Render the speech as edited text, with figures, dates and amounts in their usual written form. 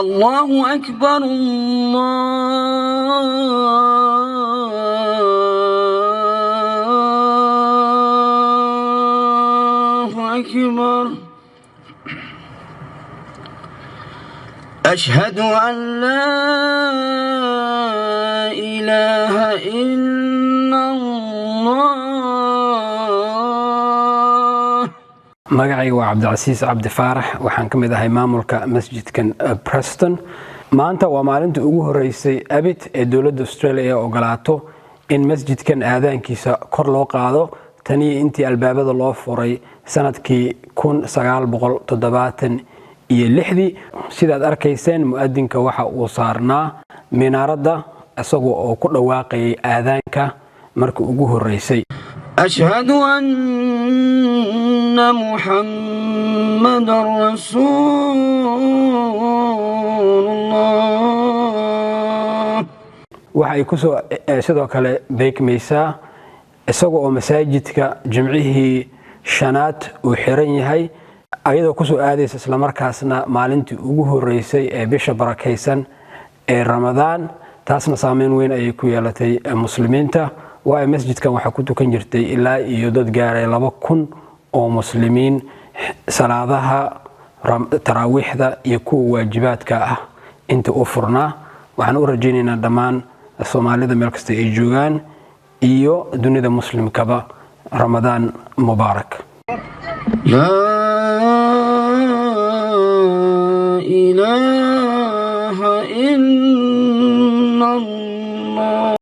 الله أكبر الله أكبر أشهد أن لا إله إلا الله. magacaygu waa cabdicasiis cabdi faarax waxaan ka mid ahay maamulka masjidkan Preston. maanta waa maalintii ugu horeysay abid ee dawladda Australia ogolaato in masjidkan aadaankiisa kor loo qaado tani intii albaabada loo furay sanadkii 1976 sidaad arkayseen muadinka waxa uu saarnaa minaaradda isagoo oo ku dhawaaqay aadaanka markii ugu horeysay. أشهد أن محمد رسول الله. waxay ku soo sidoo kale beekmaysaa isagoo oo masaajidka jimcihii shanaad uu xiran yahay ayadoo ku soo aadaysa isla markaasna maalintii ugu horeysay ee bisha barakeysan ee Ramadaan taasna saameyn weyn ay ku yeelatay muslimiinta. waa masjidkan waxa ku tukan jirtay ilaa iyo dad gaaray 2,000 oo muslimiin salaadaha taraawiixda iyo kuwa waajibaadka ah inta u furnaa. waxaan u rajaynaynaa dhammaan Soomaalida meel kasta ay joogaan iyo dunida muslimkaba Ramadaan mubaarak. لا إله إلا